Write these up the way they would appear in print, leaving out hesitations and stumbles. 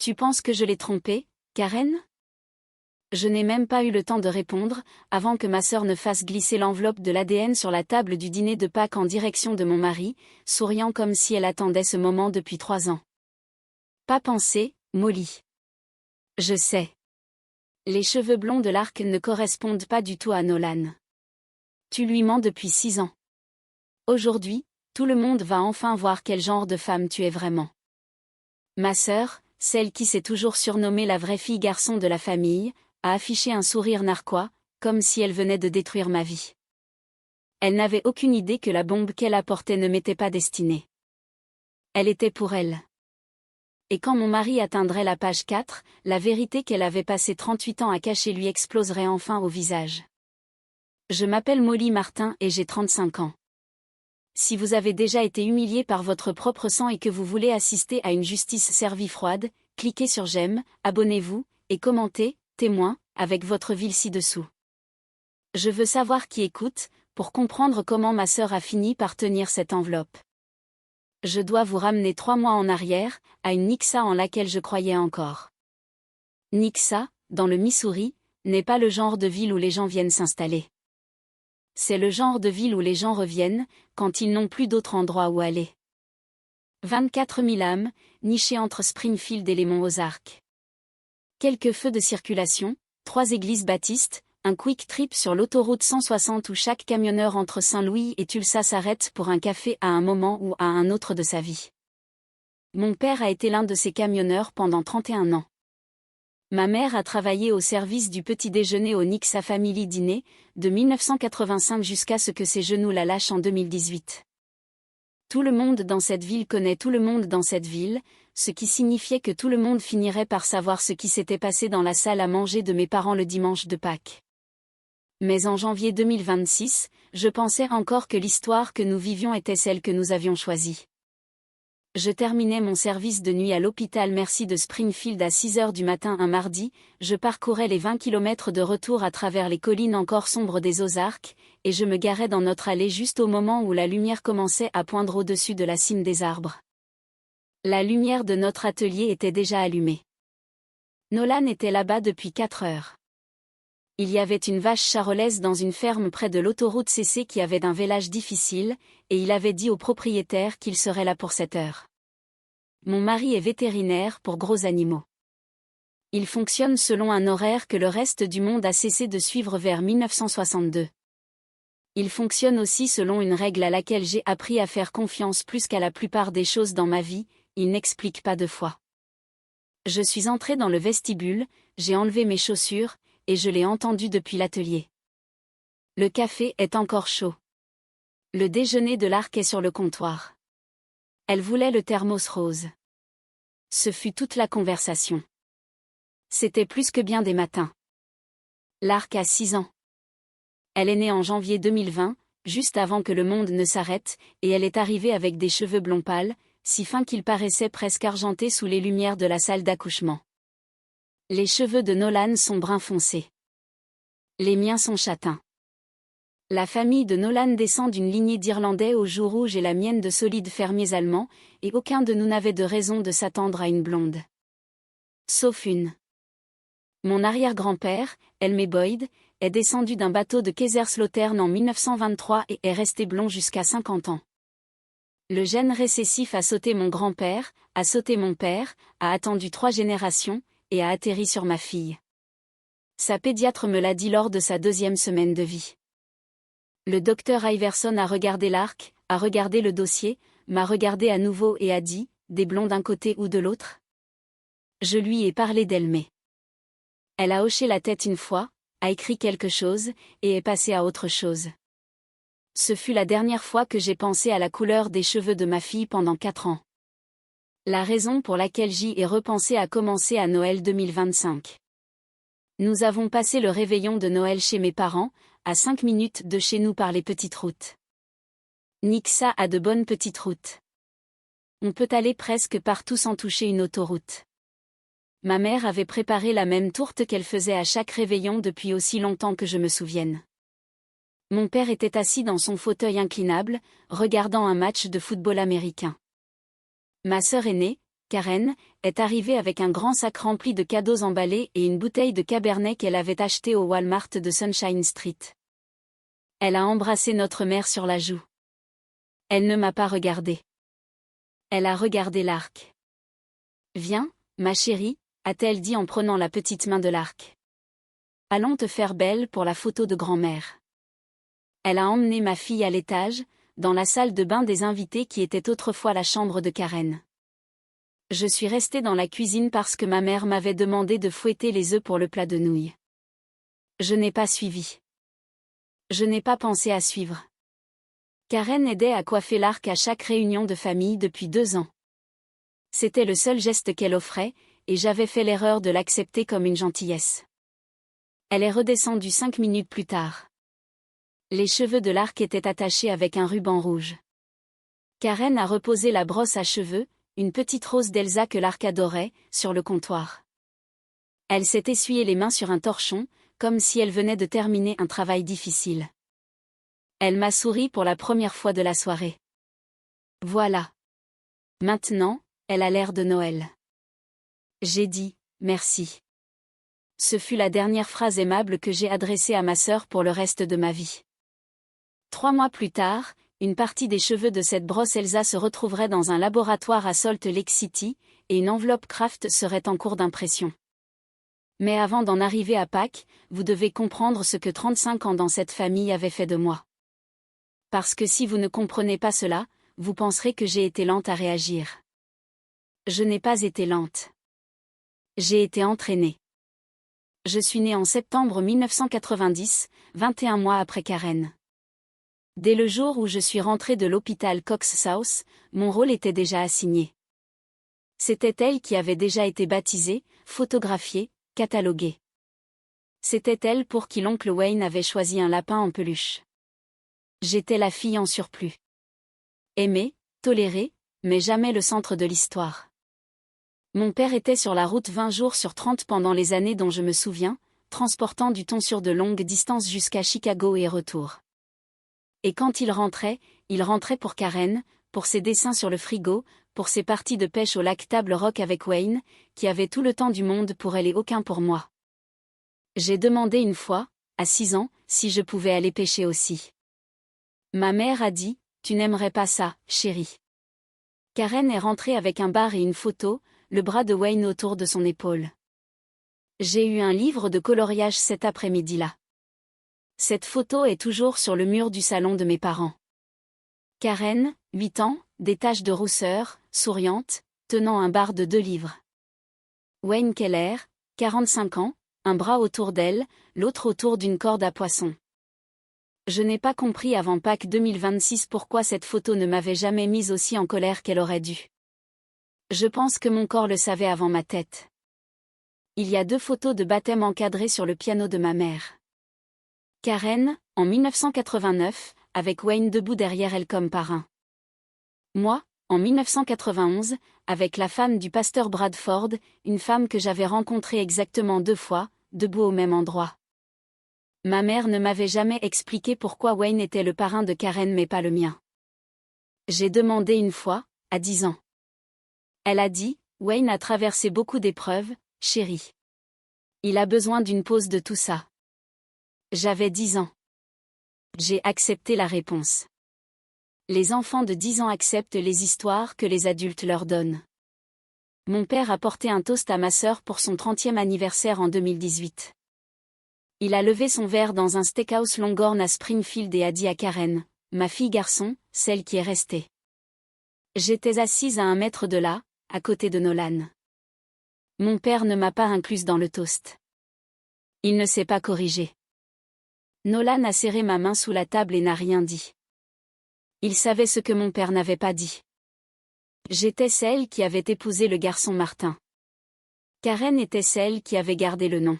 Tu penses que je l'ai trompé, Karen? Je n'ai même pas eu le temps de répondre, avant que ma sœur ne fasse glisser l'enveloppe de l'ADN sur la table du dîner de Pâques en direction de mon mari, souriant comme si elle attendait ce moment depuis 3 ans. Pas pensé, Molly. Je sais. Les cheveux blonds de l'Arc ne correspondent pas du tout à Nolan. Tu lui mens depuis 6 ans. Aujourd'hui, tout le monde va enfin voir quel genre de femme tu es vraiment. Ma sœur, celle qui s'est toujours surnommée la vraie fille garçon de la famille, a affiché un sourire narquois, comme si elle venait de détruire ma vie. Elle n'avait aucune idée que la bombe qu'elle apportait ne m'était pas destinée. Elle était pour elle. Et quand mon mari atteindrait la page 4, la vérité qu'elle avait passé 38 ans à cacher lui exploserait enfin au visage. Je m'appelle Molly Martin et j'ai 35 ans. Si vous avez déjà été humilié par votre propre sang et que vous voulez assister à une justice servie froide, cliquez sur j'aime, abonnez-vous, et commentez, témoin, avec votre ville ci-dessous. Je veux savoir qui écoute, pour comprendre comment ma sœur a fini par tenir cette enveloppe. Je dois vous ramener 3 mois en arrière, à une Nixa en laquelle je croyais encore. Nixa, dans le Missouri, n'est pas le genre de ville où les gens viennent s'installer. C'est le genre de ville où les gens reviennent, quand ils n'ont plus d'autre endroit où aller. 24 000 âmes, nichées entre Springfield et les monts Ozarks. Quelques feux de circulation, 3 églises baptistes, un quick trip sur l'autoroute 160 où chaque camionneur entre Saint-Louis et Tulsa s'arrête pour un café à un moment ou à un autre de sa vie. Mon père a été l'un de ces camionneurs pendant 31 ans. Ma mère a travaillé au service du petit déjeuner au Nixa Family Diner, de 1985 jusqu'à ce que ses genoux la lâchent en 2018. Tout le monde dans cette ville connaît tout le monde dans cette ville, ce qui signifiait que tout le monde finirait par savoir ce qui s'était passé dans la salle à manger de mes parents le dimanche de Pâques. Mais en janvier 2026, je pensais encore que l'histoire que nous vivions était celle que nous avions choisie. Je terminais mon service de nuit à l'hôpital Mercy de Springfield à 6 heures du matin un mardi, je parcourais les 20 kilomètres de retour à travers les collines encore sombres des Ozarks, et je me garais dans notre allée juste au moment où la lumière commençait à poindre au-dessus de la cime des arbres. La lumière de notre atelier était déjà allumée. Nolan était là-bas depuis 4 heures. Il y avait une vache charolaise dans une ferme près de l'autoroute CC qui avait un village difficile, et il avait dit au propriétaire qu'il serait là pour 7 heures. Mon mari est vétérinaire pour gros animaux. Il fonctionne selon un horaire que le reste du monde a cessé de suivre vers 1962. Il fonctionne aussi selon une règle à laquelle j'ai appris à faire confiance plus qu'à la plupart des choses dans ma vie, il n'explique pas 2 fois. Je suis entrée dans le vestibule, j'ai enlevé mes chaussures, et je l'ai entendu depuis l'atelier. Le café est encore chaud. Le déjeuner de l'Arc est sur le comptoir. Elle voulait le thermos rose. Ce fut toute la conversation. C'était plus que bien des matins. L'Arc a 6 ans. Elle est née en janvier 2020, juste avant que le monde ne s'arrête, et elle est arrivée avec des cheveux blonds pâles, si fins qu'ils paraissaient presque argentés sous les lumières de la salle d'accouchement. Les cheveux de Nolan sont brun foncé. Les miens sont châtains. La famille de Nolan descend d'une lignée d'Irlandais aux joues rouges et la mienne de solides fermiers allemands, et aucun de nous n'avait de raison de s'attendre à une blonde. Sauf une. Mon arrière-grand-père, Elme Boyd, est descendu d'un bateau de Kaiserslautern en 1923 et est resté blond jusqu'à 50 ans. Le gène récessif a sauté mon grand-père, a sauté mon père, a attendu 3 générations, et a atterri sur ma fille. Sa pédiatre me l'a dit lors de sa 2e semaine de vie. Le docteur Iverson a regardé l'Arc, a regardé le dossier, m'a regardé à nouveau et a dit, des blonds d'un côté ou de l'autre? Je lui ai parlé d'Elme. Elle a hoché la tête une fois, a écrit quelque chose, et est passée à autre chose. Ce fut la dernière fois que j'ai pensé à la couleur des cheveux de ma fille pendant 4 ans. La raison pour laquelle j'y ai repensé a commencé à Noël 2025. Nous avons passé le réveillon de Noël chez mes parents, à 5 minutes de chez nous par les petites routes. Nixa a de bonnes petites routes. On peut aller presque partout sans toucher une autoroute. Ma mère avait préparé la même tourte qu'elle faisait à chaque réveillon depuis aussi longtemps que je me souvienne. Mon père était assis dans son fauteuil inclinable, regardant un match de football américain. Ma sœur aînée, Karen, est arrivée avec un grand sac rempli de cadeaux emballés et une bouteille de Cabernet qu'elle avait acheté au Walmart de Sunshine Street. Elle a embrassé notre mère sur la joue. Elle ne m'a pas regardé. Elle a regardé l'arc. « Viens, ma chérie », a-t-elle dit en prenant la petite main de l'arc. « Allons te faire belle pour la photo de grand-mère. » Elle a emmené ma fille à l'étage, dans la salle de bain des invités qui était autrefois la chambre de Karen. Je suis restée dans la cuisine parce que ma mère m'avait demandé de fouetter les œufs pour le plat de nouilles. Je n'ai pas suivi. Je n'ai pas pensé à suivre. Karen aidait à coiffer l'arc à chaque réunion de famille depuis 2 ans. C'était le seul geste qu'elle offrait, et j'avais fait l'erreur de l'accepter comme une gentillesse. Elle est redescendue 5 minutes plus tard. Les cheveux de l'arc étaient attachés avec un ruban rouge. Karen a reposé la brosse à cheveux, une petite rose d'Elsa que l'arc adorait, sur le comptoir. Elle s'est essuyé les mains sur un torchon, comme si elle venait de terminer un travail difficile. Elle m'a souri pour la première fois de la soirée. Voilà. Maintenant, elle a l'air de Noël. J'ai dit « merci ». Ce fut la dernière phrase aimable que j'ai adressée à ma sœur pour le reste de ma vie. 3 mois plus tard, une partie des cheveux de cette brosse Elsa se retrouverait dans un laboratoire à Salt Lake City, et une enveloppe Kraft serait en cours d'impression. Mais avant d'en arriver à Pâques, vous devez comprendre ce que 35 ans dans cette famille avaient fait de moi. Parce que si vous ne comprenez pas cela, vous penserez que j'ai été lente à réagir. Je n'ai pas été lente. J'ai été entraînée. Je suis née en septembre 1990, 21 mois après Karen. Dès le jour où je suis rentrée de l'hôpital Cox South, mon rôle était déjà assigné. C'était elle qui avait déjà été baptisée, photographiée, cataloguée. C'était elle pour qui l'oncle Wayne avait choisi un lapin en peluche. J'étais la fille en surplus. Aimée, tolérée, mais jamais le centre de l'histoire. Mon père était sur la route 20 jours sur 30 pendant les années dont je me souviens, transportant du thon sur de longues distances jusqu'à Chicago et retour. Et quand il rentrait pour Karen, pour ses dessins sur le frigo, pour ses parties de pêche au lac Table Rock avec Wayne, qui avait tout le temps du monde pour elle et aucun pour moi. J'ai demandé une fois, à 6 ans, si je pouvais aller pêcher aussi. Ma mère a dit, « Tu n'aimerais pas ça, chérie. » Karen est rentrée avec un bar et une photo, le bras de Wayne autour de son épaule. J'ai eu un livre de coloriage cet après-midi-là. Cette photo est toujours sur le mur du salon de mes parents. Karen, 8 ans, des taches de rousseur, souriante, tenant un bar de 2 livres. Wayne Keller, 45 ans, un bras autour d'elle, l'autre autour d'une corde à poisson. Je n'ai pas compris avant Pâques 2026 pourquoi cette photo ne m'avait jamais mise aussi en colère qu'elle aurait dû. Je pense que mon corps le savait avant ma tête. Il y a 2 photos de baptême encadrées sur le piano de ma mère. Karen, en 1989, avec Wayne debout derrière elle comme parrain. Moi, en 1991, avec la femme du pasteur Bradford, une femme que j'avais rencontrée exactement 2 fois, debout au même endroit. Ma mère ne m'avait jamais expliqué pourquoi Wayne était le parrain de Karen mais pas le mien. J'ai demandé une fois, à 10 ans. Elle a dit, « Wayne a traversé beaucoup d'épreuves, chérie. Il a besoin d'une pause de tout ça. » J'avais 10 ans. J'ai accepté la réponse. Les enfants de 10 ans acceptent les histoires que les adultes leur donnent. Mon père a porté un toast à ma sœur pour son 30e anniversaire en 2018. Il a levé son verre dans un steakhouse Longhorn à Springfield et a dit à Karen, « Ma fille garçon, celle qui est restée. » J'étais assise à 1 mètre de là, à côté de Nolan. Mon père ne m'a pas incluse dans le toast. Il ne s'est pas corrigé. Nolan a serré ma main sous la table et n'a rien dit. Il savait ce que mon père n'avait pas dit. J'étais celle qui avait épousé le garçon Martin. Karen était celle qui avait gardé le nom.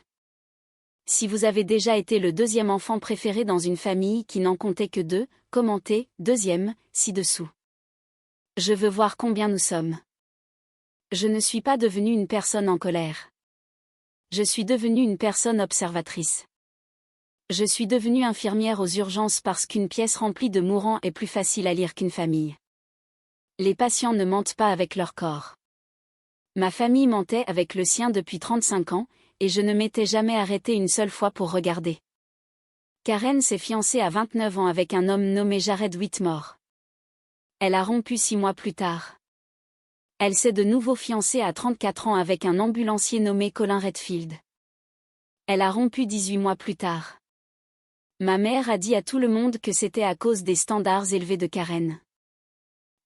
Si vous avez déjà été le 2e enfant préféré dans une famille qui n'en comptait que 2, commentez, 2e, ci-dessous. Je veux voir combien nous sommes. Je ne suis pas devenue une personne en colère. Je suis devenue une personne observatrice. Je suis devenue infirmière aux urgences parce qu'une pièce remplie de mourants est plus facile à lire qu'une famille. Les patients ne mentent pas avec leur corps. Ma famille mentait avec le sien depuis 35 ans, et je ne m'étais jamais arrêté une seule fois pour regarder. Karen s'est fiancée à 29 ans avec un homme nommé Jared Whitmore. Elle a rompu 6 mois plus tard. Elle s'est de nouveau fiancée à 34 ans avec un ambulancier nommé Colin Redfield. Elle a rompu 18 mois plus tard. Ma mère a dit à tout le monde que c'était à cause des standards élevés de Karen.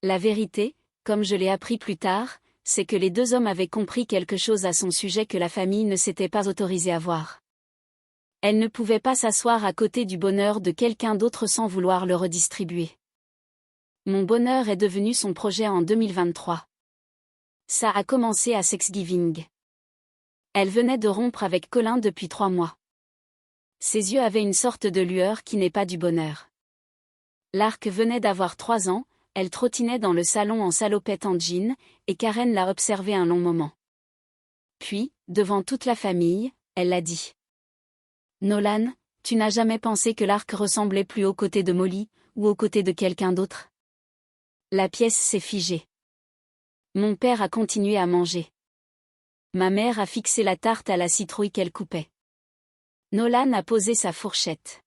La vérité, comme je l'ai appris plus tard, c'est que les deux hommes avaient compris quelque chose à son sujet que la famille ne s'était pas autorisée à voir. Elle ne pouvait pas s'asseoir à côté du bonheur de quelqu'un d'autre sans vouloir le redistribuer. Mon bonheur est devenu son projet en 2023. Ça a commencé à Thanksgiving. Elle venait de rompre avec Colin depuis 3 mois. Ses yeux avaient une sorte de lueur qui n'est pas du bonheur. Lark venait d'avoir 3 ans, elle trottinait dans le salon en salopette en jean, et Karen l'a observée un long moment. Puis, devant toute la famille, elle l'a dit. Nolan, tu n'as jamais pensé que Lark ressemblait plus aux côtés de Molly, ou aux côtés de quelqu'un d'autre? La pièce s'est figée. Mon père a continué à manger. Ma mère a fixé la tarte à la citrouille qu'elle coupait. Nolan a posé sa fourchette.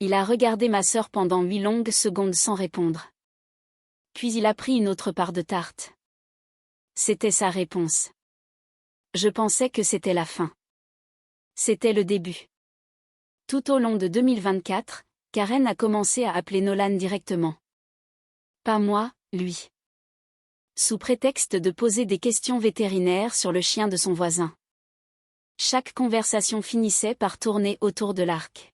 Il a regardé ma sœur pendant 8 longues secondes sans répondre. Puis il a pris une autre part de tarte. C'était sa réponse. Je pensais que c'était la fin. C'était le début. Tout au long de 2024, Karen a commencé à appeler Nolan directement. Pas moi, lui. Sous prétexte de poser des questions vétérinaires sur le chien de son voisin. Chaque conversation finissait par tourner autour de Lark.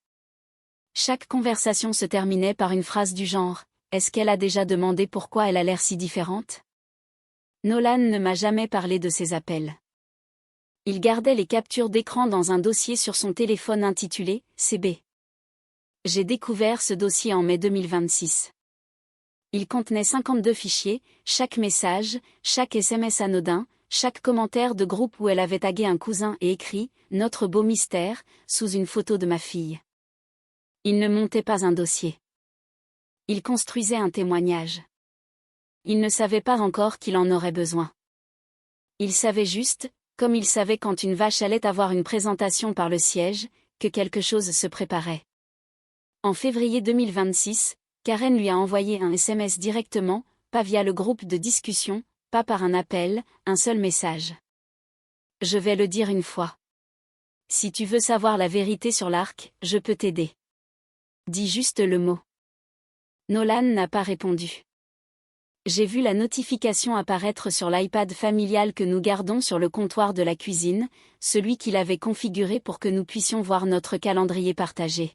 Chaque conversation se terminait par une phrase du genre « Est-ce qu'elle a déjà demandé pourquoi elle a l'air si différente ?» Nolan ne m'a jamais parlé de ses appels. Il gardait les captures d'écran dans un dossier sur son téléphone intitulé « CB ». J'ai découvert ce dossier en mai 2026. Il contenait 52 fichiers, chaque message, chaque SMS anodin, chaque commentaire de groupe où elle avait tagué un cousin et écrit « Notre beau mystère » sous une photo de ma fille. Il ne montait pas un dossier. Il construisait un témoignage. Il ne savait pas encore qu'il en aurait besoin. Il savait juste, comme il savait quand une vache allait avoir une présentation par le siège, que quelque chose se préparait. En février 2026, Karen lui a envoyé un SMS directement, pas via le groupe de discussion, pas par un appel, un seul message. Je vais le dire une fois. Si tu veux savoir la vérité sur Lark, je peux t'aider. Dis juste le mot. Nolan n'a pas répondu. J'ai vu la notification apparaître sur l'iPad familial que nous gardons sur le comptoir de la cuisine, celui qu'il avait configuré pour que nous puissions voir notre calendrier partagé.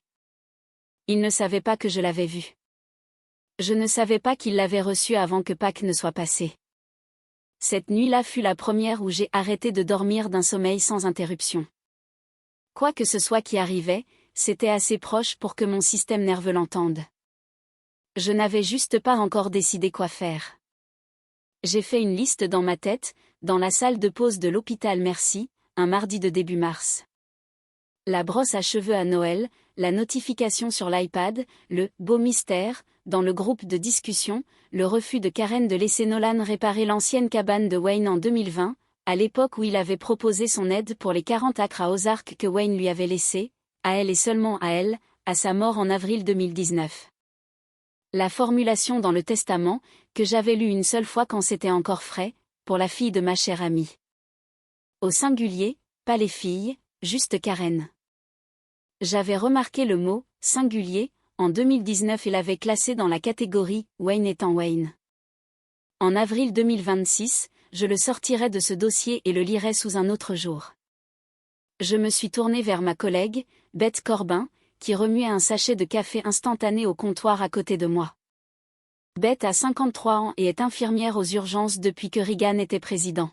Il ne savait pas que je l'avais vu. Je ne savais pas qu'il l'avait reçu avant que Pâques ne soit passé. Cette nuit-là fut la première où j'ai arrêté de dormir d'un sommeil sans interruption. Quoi que ce soit qui arrivait, c'était assez proche pour que mon système nerveux l'entende. Je n'avais juste pas encore décidé quoi faire. J'ai fait une liste dans ma tête, dans la salle de pause de l'hôpital Merci, un mardi de début mars. La brosse à cheveux à Noël, la notification sur l'iPad, le « beau mystère », dans le groupe de discussion, le refus de Karen de laisser Nolan réparer l'ancienne cabane de Wayne en 2020, à l'époque où il avait proposé son aide pour les 40 acres à Ozark que Wayne lui avait laissés, à elle et seulement à elle, à sa mort en avril 2019. La formulation dans le testament, que j'avais lu une seule fois quand c'était encore frais, pour la fille de ma chère amie. Au singulier, pas les filles, juste Karen. J'avais remarqué le mot « singulier » en 2019 et l'avais classé dans la catégorie « Wayne étant Wayne ». En avril 2026, je le sortirais de ce dossier et le lirais sous un autre jour. Je me suis tournée vers ma collègue, Beth Corbin, qui remuait un sachet de café instantané au comptoir à côté de moi. Beth a 53 ans et est infirmière aux urgences depuis que Reagan était président.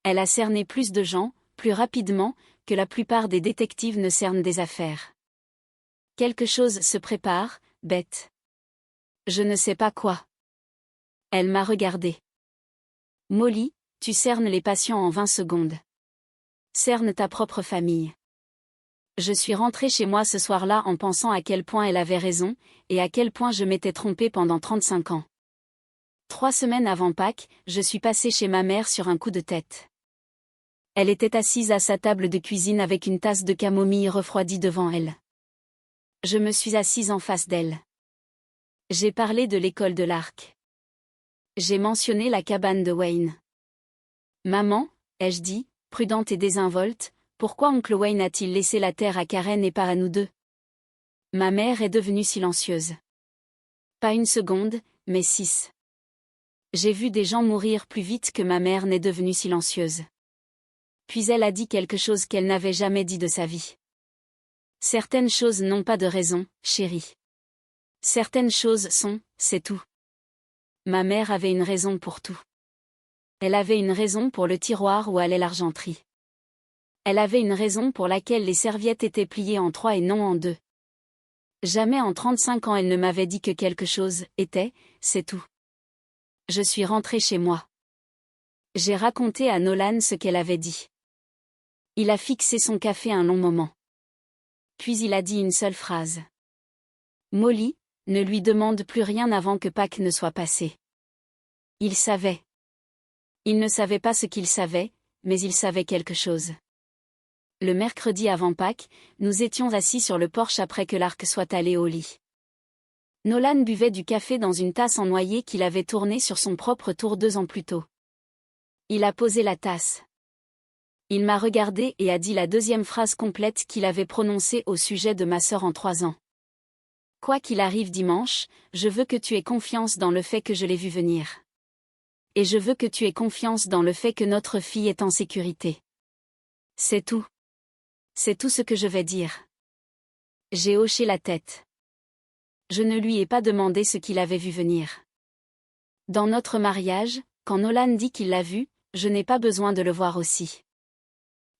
Elle a cerné plus de gens, plus rapidement, que la plupart des détectives ne cernent des affaires. Quelque chose se prépare, Beth. Je ne sais pas quoi. Elle m'a regardé. Molly, tu cernes les patients en 20 secondes. Cerne ta propre famille. Je suis rentrée chez moi ce soir-là en pensant à quel point elle avait raison, et à quel point je m'étais trompée pendant 35 ans. 3 semaines avant Pâques, je suis passée chez ma mère sur un coup de tête. Elle était assise à sa table de cuisine avec une tasse de camomille refroidie devant elle. Je me suis assise en face d'elle. J'ai parlé de l'école de l'Arc. J'ai mentionné la cabane de Wayne. Maman, ai-je dit, prudente et désinvolte, pourquoi oncle Wayne a-t-il laissé la terre à Karen et pas à nous deux? Ma mère est devenue silencieuse. Pas une seconde, mais 6. J'ai vu des gens mourir plus vite que ma mère n'est devenue silencieuse. Puis elle a dit quelque chose qu'elle n'avait jamais dit de sa vie. Certaines choses n'ont pas de raison, chérie. Certaines choses sont, c'est tout. Ma mère avait une raison pour tout. Elle avait une raison pour le tiroir où allait l'argenterie. Elle avait une raison pour laquelle les serviettes étaient pliées en 3 et non en 2. Jamais en 35 ans elle ne m'avait dit que quelque chose était, c'est tout. Je suis rentrée chez moi. J'ai raconté à Nolan ce qu'elle avait dit. Il a fixé son café un long moment. Puis il a dit une seule phrase. Molly, ne lui demande plus rien avant que Pâques ne soit passé. Il savait. Il ne savait pas ce qu'il savait, mais il savait quelque chose. Le mercredi avant Pâques, nous étions assis sur le porche après que l'Arc soit allé au lit. Nolan buvait du café dans une tasse en noyer qu'il avait tournée sur son propre tour 2 ans plus tôt. Il a posé la tasse. Il m'a regardé et a dit la deuxième phrase complète qu'il avait prononcée au sujet de ma sœur en 3 ans. Quoi qu'il arrive dimanche, je veux que tu aies confiance dans le fait que je l'ai vu venir. Et je veux que tu aies confiance dans le fait que notre fille est en sécurité. C'est tout. C'est tout ce que je vais dire. J'ai hoché la tête. Je ne lui ai pas demandé ce qu'il avait vu venir. Dans notre mariage, quand Nolan dit qu'il l'a vu, je n'ai pas besoin de le voir aussi.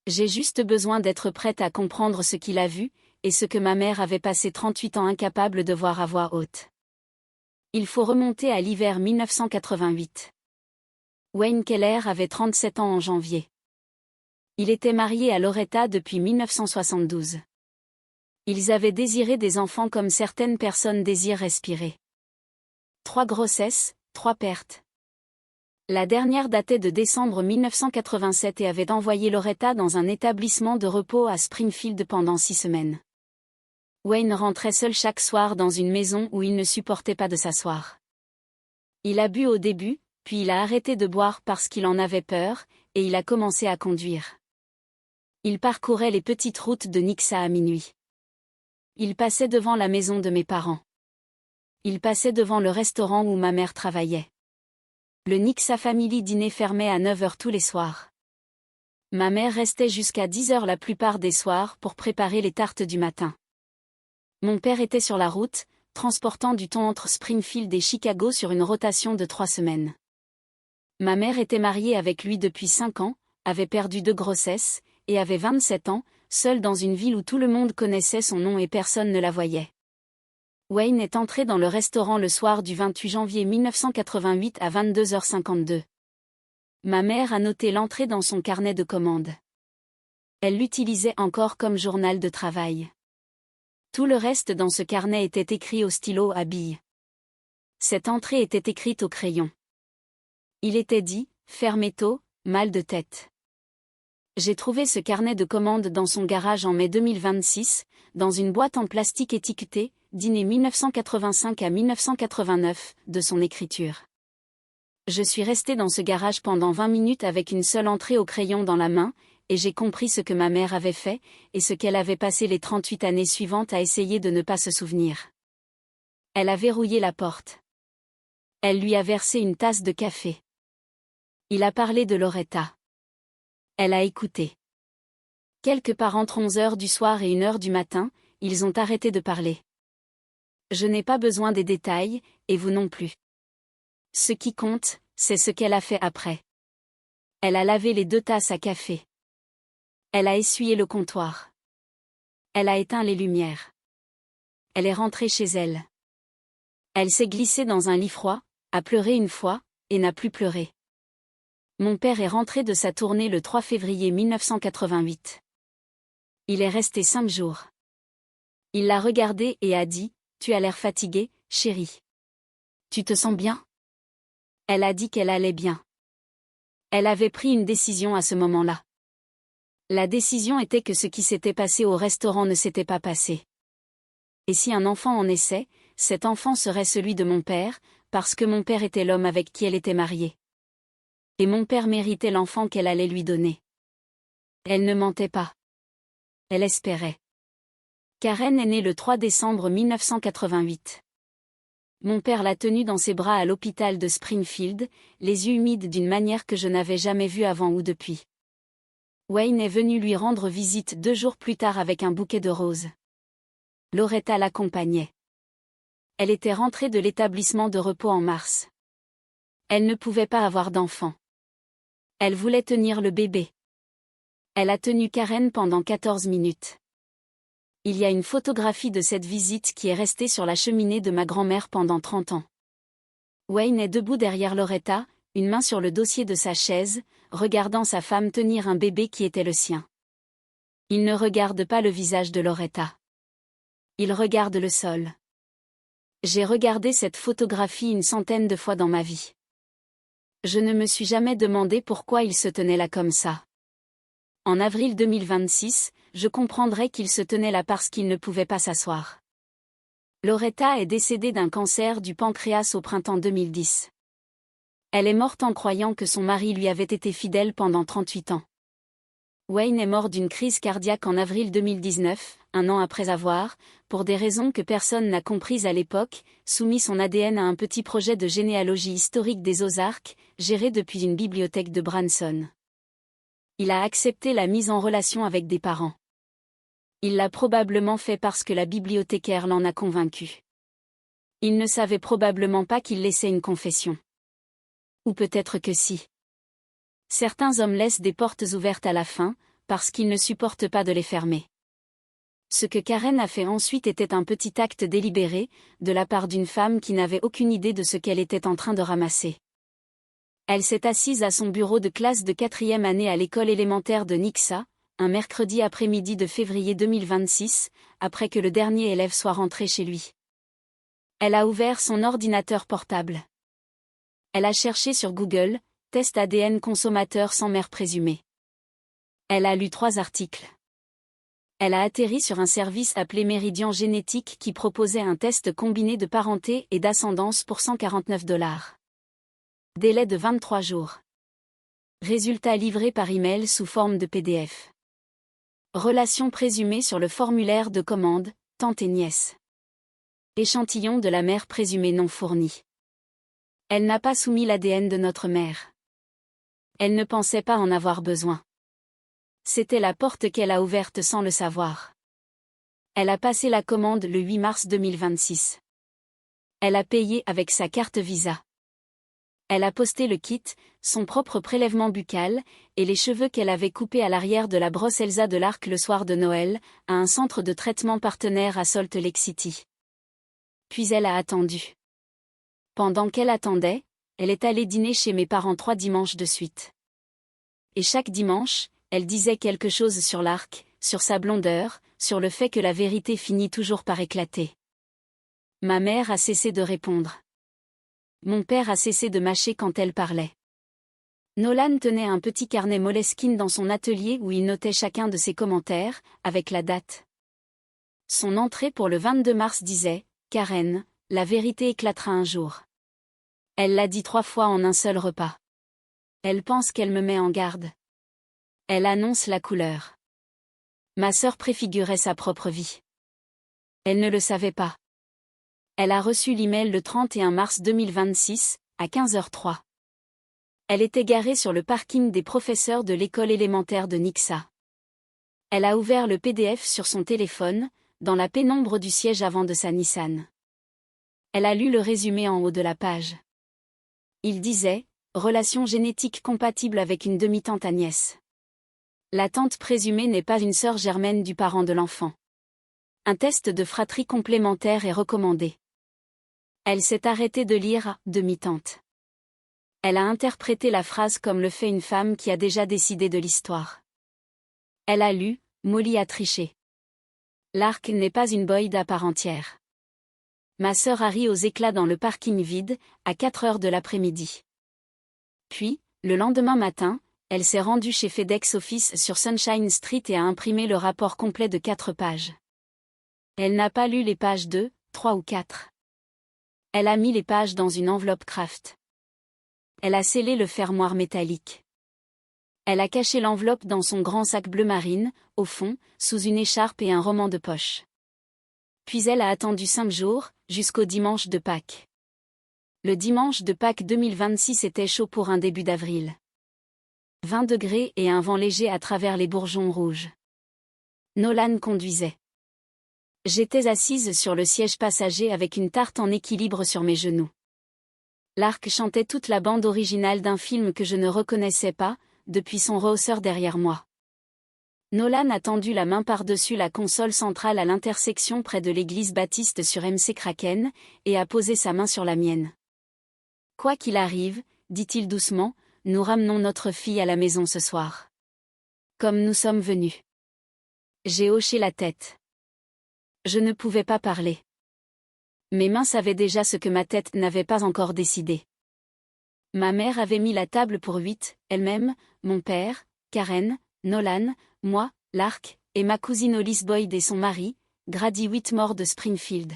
J'ai juste besoin d'être prête à comprendre ce qu'il a vu, et ce que ma mère avait passé 38 ans incapable de voir à voix haute. Il faut remonter à l'hiver 1988. Wayne Keller avait 37 ans en janvier. Il était marié à Loretta depuis 1972. Ils avaient désiré des enfants comme certaines personnes désirent respirer. 3 grossesses, 3 pertes. La dernière datait de décembre 1987 et avait envoyé Loretta dans un établissement de repos à Springfield pendant 6 semaines. Wayne rentrait seul chaque soir dans une maison où il ne supportait pas de s'asseoir. Il a bu au début, puis il a arrêté de boire parce qu'il en avait peur, et il a commencé à conduire. Il parcourait les petites routes de Nixa à minuit. Il passait devant la maison de mes parents. Il passait devant le restaurant où ma mère travaillait. Le Nixa Family dîner fermait à 9h tous les soirs. Ma mère restait jusqu'à 10h la plupart des soirs pour préparer les tartes du matin. Mon père était sur la route, transportant du thon entre Springfield et Chicago sur une rotation de 3 semaines. Ma mère était mariée avec lui depuis 5 ans, avait perdu 2 grossesses, et avait 27 ans, seule dans une ville où tout le monde connaissait son nom et personne ne la voyait. Wayne est entré dans le restaurant le soir du 28 janvier 1988 à 22h52. Ma mère a noté l'entrée dans son carnet de commandes. Elle l'utilisait encore comme journal de travail. Tout le reste dans ce carnet était écrit au stylo à billes. Cette entrée était écrite au crayon. Il était dit, fermez tôt, mal de tête. J'ai trouvé ce carnet de commandes dans son garage en mai 2026, dans une boîte en plastique étiquetée, dîner 1985 à 1989, de son écriture. Je suis restée dans ce garage pendant 20 minutes avec une seule entrée au crayon dans la main, et j'ai compris ce que ma mère avait fait, et ce qu'elle avait passé les 38 années suivantes à essayer de ne pas se souvenir. Elle a verrouillé la porte. Elle lui a versé une tasse de café. Il a parlé de Loretta. Elle a écouté. Quelque part entre 11h du soir et 1h du matin, ils ont arrêté de parler. Je n'ai pas besoin des détails, et vous non plus. Ce qui compte, c'est ce qu'elle a fait après. Elle a lavé les 2 tasses à café. Elle a essuyé le comptoir. Elle a éteint les lumières. Elle est rentrée chez elle. Elle s'est glissée dans un lit froid, a pleuré une fois, et n'a plus pleuré. Mon père est rentré de sa tournée le 3 février 1988. Il est resté 5 jours. Il l'a regardée et a dit, « Tu as l'air fatiguée, chérie. Tu te sens bien ? » Elle a dit qu'elle allait bien. Elle avait pris une décision à ce moment-là. La décision était que ce qui s'était passé au restaurant ne s'était pas passé. Et si un enfant en naissait, cet enfant serait celui de mon père, parce que mon père était l'homme avec qui elle était mariée. Et mon père méritait l'enfant qu'elle allait lui donner. Elle ne mentait pas. Elle espérait. Karen est née le 3 décembre 1988. Mon père l'a tenue dans ses bras à l'hôpital de Springfield, les yeux humides d'une manière que je n'avais jamais vue avant ou depuis. Wayne est venu lui rendre visite 2 jours plus tard avec un bouquet de roses. Loretta l'accompagnait. Elle était rentrée de l'établissement de repos en mars. Elle ne pouvait pas avoir d'enfant. Elle voulait tenir le bébé. Elle a tenu Karen pendant 14 minutes. Il y a une photographie de cette visite qui est restée sur la cheminée de ma grand-mère pendant 30 ans. Wayne est debout derrière Loretta, une main sur le dossier de sa chaise, regardant sa femme tenir un bébé qui était le sien. Il ne regarde pas le visage de Loretta. Il regarde le sol. J'ai regardé cette photographie une centaine de fois dans ma vie. Je ne me suis jamais demandé pourquoi il se tenait là comme ça. En avril 2026, je comprendrais qu'il se tenait là parce qu'il ne pouvait pas s'asseoir. Loretta est décédée d'un cancer du pancréas au printemps 2010. Elle est morte en croyant que son mari lui avait été fidèle pendant 38 ans. Wayne est mort d'une crise cardiaque en avril 2019, un an après avoir, pour des raisons que personne n'a comprises à l'époque, soumis son ADN à un petit projet de généalogie historique des Ozarks, géré depuis une bibliothèque de Branson. Il a accepté la mise en relation avec des parents. Il l'a probablement fait parce que la bibliothécaire l'en a convaincu. Il ne savait probablement pas qu'il laissait une confession. Ou peut-être que si. Certains hommes laissent des portes ouvertes à la fin, parce qu'ils ne supportent pas de les fermer. Ce que Karen a fait ensuite était un petit acte délibéré, de la part d'une femme qui n'avait aucune idée de ce qu'elle était en train de ramasser. Elle s'est assise à son bureau de classe de 4e année à l'école élémentaire de Nixa, un mercredi après-midi de février 2026, après que le dernier élève soit rentré chez lui. Elle a ouvert son ordinateur portable. Elle a cherché sur Google, test ADN consommateur sans mère présumée. Elle a lu 3 articles. Elle a atterri sur un service appelé Méridian Génétique qui proposait un test combiné de parenté et d'ascendance pour $149. Délai de 23 jours. Résultat livré par email sous forme de PDF. Relation présumée sur le formulaire de commande, tante et nièce. Échantillon de la mère présumée non fourni. Elle n'a pas soumis l'ADN de notre mère. Elle ne pensait pas en avoir besoin. C'était la porte qu'elle a ouverte sans le savoir. Elle a passé la commande le 8 mars 2026. Elle a payé avec sa carte Visa. Elle a posté le kit, son propre prélèvement buccal, et les cheveux qu'elle avait coupés à l'arrière de la brosse Elsa de l'Arc le soir de Noël, à un centre de traitement partenaire à Salt Lake City. Puis elle a attendu. Pendant qu'elle attendait, elle est allée dîner chez mes parents 3 dimanches de suite. Et chaque dimanche, elle disait quelque chose sur l'Arc, sur sa blondeur, sur le fait que la vérité finit toujours par éclater. Ma mère a cessé de répondre. Mon père a cessé de mâcher quand elle parlait. Nolan tenait un petit carnet Moleskine dans son atelier où il notait chacun de ses commentaires, avec la date. Son entrée pour le 22 mars disait « Karen, la vérité éclatera un jour ». Elle l'a dit 3 fois en un seul repas. Elle pense qu'elle me met en garde. Elle annonce la couleur. Ma sœur préfigurait sa propre vie. Elle ne le savait pas. Elle a reçu l'email le 31 mars 2026, à 15h03. Elle était garée sur le parking des professeurs de l'école élémentaire de Nixa. Elle a ouvert le PDF sur son téléphone, dans la pénombre du siège avant de sa Nissan. Elle a lu le résumé en haut de la page. Il disait « Relation génétique compatible avec une demi-tante à nièce ». La tante présumée n'est pas une sœur germaine du parent de l'enfant. Un test de fratrie complémentaire est recommandé. Elle s'est arrêtée de lire « demi-tante ». Elle a interprété la phrase comme le fait une femme qui a déjà décidé de l'histoire. Elle a lu « Molly a triché ». L'Arc n'est pas une Boyd à part entière. Ma sœur a ri aux éclats dans le parking vide, à 4 heures de l'après-midi. Puis, le lendemain matin, elle s'est rendue chez FedEx Office sur Sunshine Street et a imprimé le rapport complet de 4 pages. Elle n'a pas lu les pages 2, 3 ou 4. Elle a mis les pages dans une enveloppe Kraft. Elle a scellé le fermoir métallique. Elle a caché l'enveloppe dans son grand sac bleu marine, au fond, sous une écharpe et un roman de poche. Puis elle a attendu 5 jours, jusqu'au dimanche de Pâques. Le dimanche de Pâques 2026 était chaud pour un début d'avril. 20 degrés et un vent léger à travers les bourgeons rouges. Nolan conduisait. J'étais assise sur le siège passager avec une tarte en équilibre sur mes genoux. Lark chantait toute la bande originale d'un film que je ne reconnaissais pas, depuis son rehausseur derrière moi. Nolan a tendu la main par-dessus la console centrale à l'intersection près de l'église baptiste sur MC Kraken, et a posé sa main sur la mienne. Quoi qu'il arrive, dit-il doucement, nous ramenons notre fille à la maison ce soir. Comme nous sommes venus. J'ai hoché la tête. Je ne pouvais pas parler. Mes mains savaient déjà ce que ma tête n'avait pas encore décidé. Ma mère avait mis la table pour 8, elle-même, mon père, Karen, Nolan, moi, Lark, et ma cousine Hollis Boyd et son mari, Grady Whitmore de Springfield.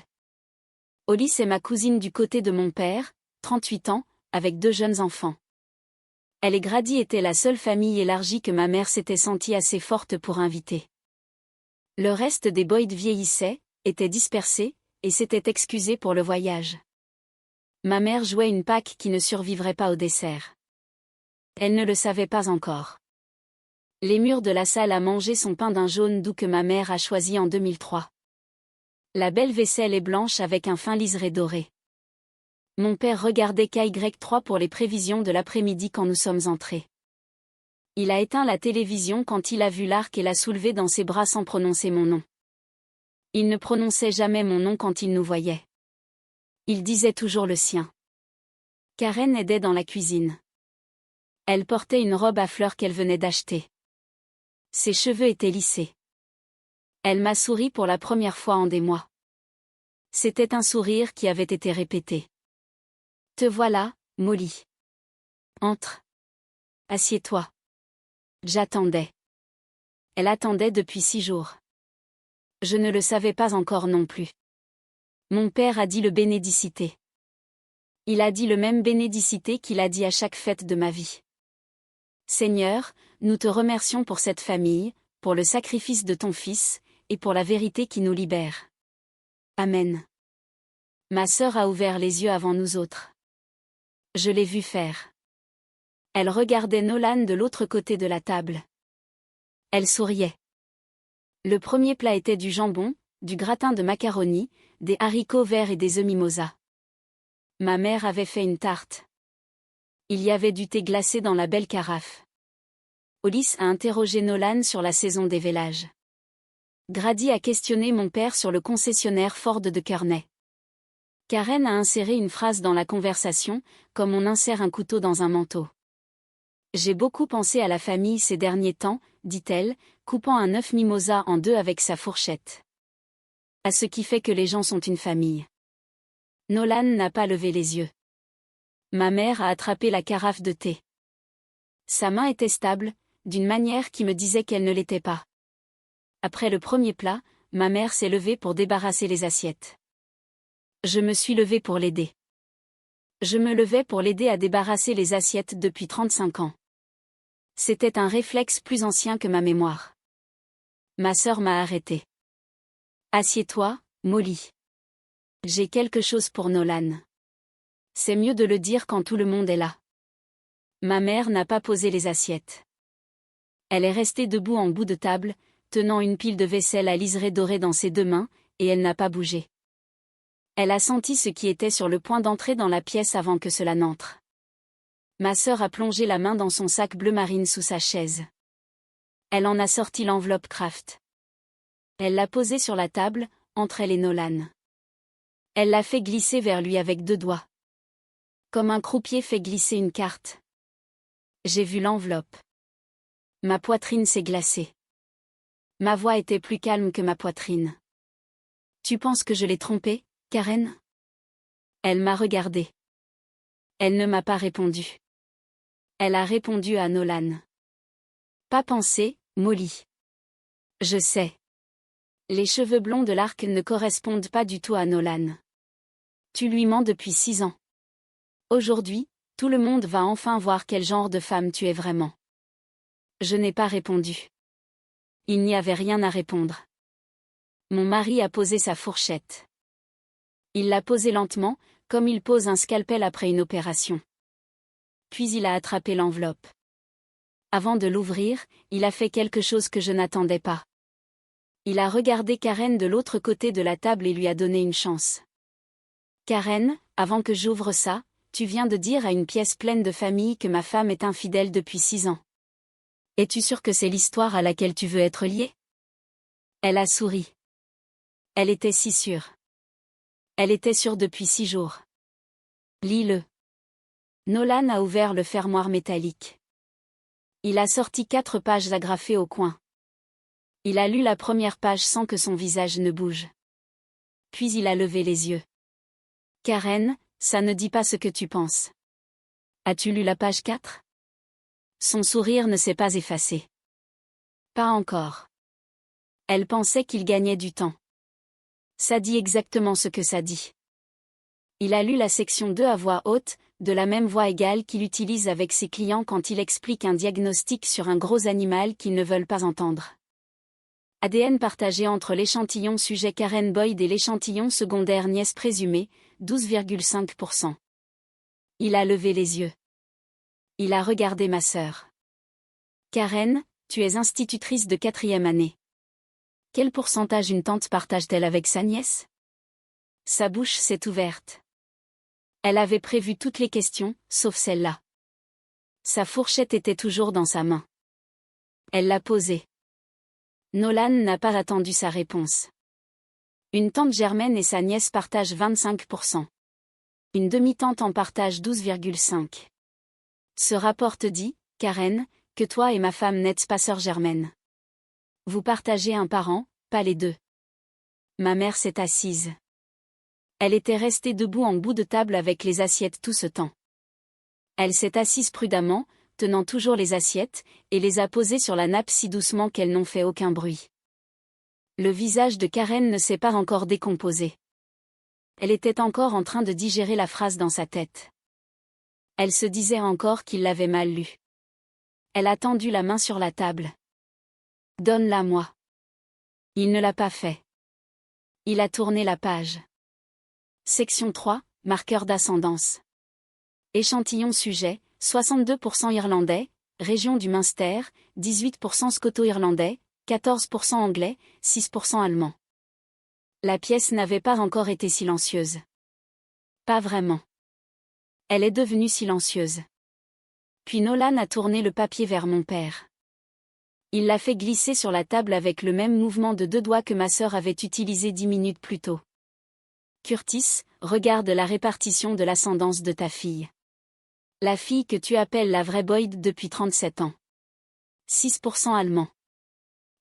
Hollis est ma cousine du côté de mon père, 38 ans, avec 2 jeunes enfants. Elle et Grady étaient la seule famille élargie que ma mère s'était sentie assez forte pour inviter. Le reste des Boyd vieillissait, était dispersé, et s'était excusé pour le voyage. Ma mère jouait une Pâques qui ne survivrait pas au dessert. Elle ne le savait pas encore. Les murs de la salle à manger sont peints d'un jaune doux que ma mère a choisi en 2003. La belle vaisselle est blanche avec un fin liseré doré. Mon père regardait KY3 pour les prévisions de l'après-midi quand nous sommes entrés. Il a éteint la télévision quand il a vu Lark et l'a soulevé dans ses bras sans prononcer mon nom. Il ne prononçait jamais mon nom quand il nous voyait. Il disait toujours le sien. Karen aidait dans la cuisine. Elle portait une robe à fleurs qu'elle venait d'acheter. Ses cheveux étaient lissés. Elle m'a souri pour la première fois en des mois. C'était un sourire qui avait été répété. Te voilà, Molly. Entre. Assieds-toi. J'attendais. Elle attendait depuis 6 jours. Je ne le savais pas encore non plus. Mon père a dit le bénédicité. Il a dit le même bénédicité qu'il a dit à chaque fête de ma vie. Seigneur, nous te remercions pour cette famille, pour le sacrifice de ton Fils, et pour la vérité qui nous libère. Amen. Ma sœur a ouvert les yeux avant nous autres. Je l'ai vue faire. Elle regardait Nolan de l'autre côté de la table. Elle souriait. Le premier plat était du jambon, du gratin de macaroni, des haricots verts et des œufs mimosa. Ma mère avait fait une tarte. Il y avait du thé glacé dans la belle carafe. Hollis a interrogé Nolan sur la saison des vélages. Grady a questionné mon père sur le concessionnaire Ford de Kearney. Karen a inséré une phrase dans la conversation, comme on insère un couteau dans un manteau. J'ai beaucoup pensé à la famille ces derniers temps, dit-elle, coupant un œuf mimosa en 2 avec sa fourchette. À ce qui fait que les gens sont une famille. Nolan n'a pas levé les yeux. Ma mère a attrapé la carafe de thé. Sa main était stable, d'une manière qui me disait qu'elle ne l'était pas. Après le premier plat, ma mère s'est levée pour débarrasser les assiettes. Je me suis levée pour l'aider. Je me levais pour l'aider à débarrasser les assiettes depuis 35 ans. C'était un réflexe plus ancien que ma mémoire. Ma sœur m'a arrêtée. Assieds-toi, Molly. J'ai quelque chose pour Nolan. C'est mieux de le dire quand tout le monde est là. Ma mère n'a pas posé les assiettes. Elle est restée debout en bout de table, tenant une pile de vaisselle à liseré doré dans ses 2 mains, et elle n'a pas bougé. Elle a senti ce qui était sur le point d'entrer dans la pièce avant que cela n'entre. Ma sœur a plongé la main dans son sac bleu marine sous sa chaise. Elle en a sorti l'enveloppe Kraft. Elle l'a posée sur la table, entre elle et Nolan. Elle l'a fait glisser vers lui avec 2 doigts. Comme un croupier fait glisser une carte. J'ai vu l'enveloppe. Ma poitrine s'est glacée. Ma voix était plus calme que ma poitrine. Tu penses que je l'ai trompée, Karen? Elle m'a regardée. Elle ne m'a pas répondu. Elle a répondu à Nolan. Pas pensé, Molly. Je sais. Les cheveux blonds de l'Arc ne correspondent pas du tout à Nolan. Tu lui mens depuis 6 ans. Aujourd'hui, tout le monde va enfin voir quel genre de femme tu es vraiment. Je n'ai pas répondu. Il n'y avait rien à répondre. Mon mari a posé sa fourchette. Il l'a posée lentement, comme il pose un scalpel après une opération. Puis il a attrapé l'enveloppe. Avant de l'ouvrir, il a fait quelque chose que je n'attendais pas. Il a regardé Karen de l'autre côté de la table et lui a donné une chance. Karen, avant que j'ouvre ça, tu viens de dire à une pièce pleine de famille que ma femme est infidèle depuis 6 ans. Es-tu sûre que c'est l'histoire à laquelle tu veux être liée? Elle a souri. Elle était si sûre. Elle était sûre depuis 6 jours. Lis-le. Nolan a ouvert le fermoir métallique. Il a sorti 4 pages agrafées au coin. Il a lu la première page sans que son visage ne bouge. Puis il a levé les yeux. Karen, ça ne dit pas ce que tu penses. As-tu lu la page 4? Son sourire ne s'est pas effacé. Pas encore. Elle pensait qu'il gagnait du temps. Ça dit exactement ce que ça dit. Il a lu la section 2 à voix haute, de la même voix égale qu'il utilise avec ses clients quand il explique un diagnostic sur un gros animal qu'ils ne veulent pas entendre. ADN partagé entre l'échantillon sujet Karen Boyd et l'échantillon secondaire nièce présumée, 12,5%. Il a levé les yeux. Il a regardé ma sœur. Karen, tu es institutrice de 4e année. Quel pourcentage une tante partage-t-elle avec sa nièce? Sa bouche s'est ouverte. Elle avait prévu toutes les questions, sauf celle-là. Sa fourchette était toujours dans sa main. Elle l'a posée. Nolan n'a pas attendu sa réponse. Une tante germaine et sa nièce partagent 25%. Une demi-tante en partage 12,5%. Ce rapport te dit, Karen, que toi et ma femme n'êtes pas sœurs germaines. Vous partagez un parent, pas les deux. Ma mère s'est assise. Elle était restée debout en bout de table avec les assiettes tout ce temps. Elle s'est assise prudemment, tenant toujours les assiettes, et les a posées sur la nappe si doucement qu'elles n'ont fait aucun bruit. Le visage de Karen ne s'est pas encore décomposé. Elle était encore en train de digérer la phrase dans sa tête. Elle se disait encore qu'il l'avait mal lu. Elle a tendu la main sur la table. Donne-la-moi. Il ne l'a pas fait. Il a tourné la page. Section 3, marqueur d'ascendance. Échantillon sujet, 62% irlandais, région du Munster, 18% scoto-irlandais, 14% anglais, 6% allemand. La pièce n'avait pas encore été silencieuse. Pas vraiment. Elle est devenue silencieuse. Puis Nolan a tourné le papier vers mon père. Il l'a fait glisser sur la table avec le même mouvement de 2 doigts que ma sœur avait utilisé 10 minutes plus tôt. Curtis, regarde la répartition de l'ascendance de ta fille. La fille que tu appelles la vraie Boyd depuis 37 ans. 6% allemand.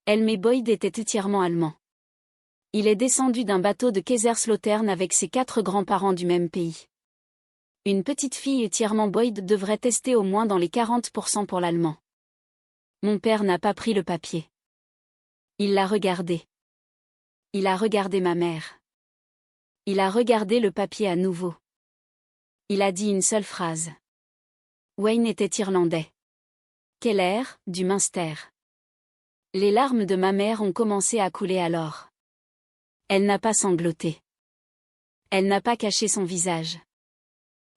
Elmé Boyd était entièrement allemand. Il est descendu d'un bateau de Kaiserslautern avec ses 4 grands-parents du même pays. Une petite fille entièrement Boyd devrait tester au moins dans les 40% pour l'allemand. Mon père n'a pas pris le papier. Il l'a regardé. Il a regardé ma mère. Il a regardé le papier à nouveau. Il a dit une seule phrase. Wayne était irlandais. Keller, du Munster. Les larmes de ma mère ont commencé à couler alors. Elle n'a pas sangloté. Elle n'a pas caché son visage.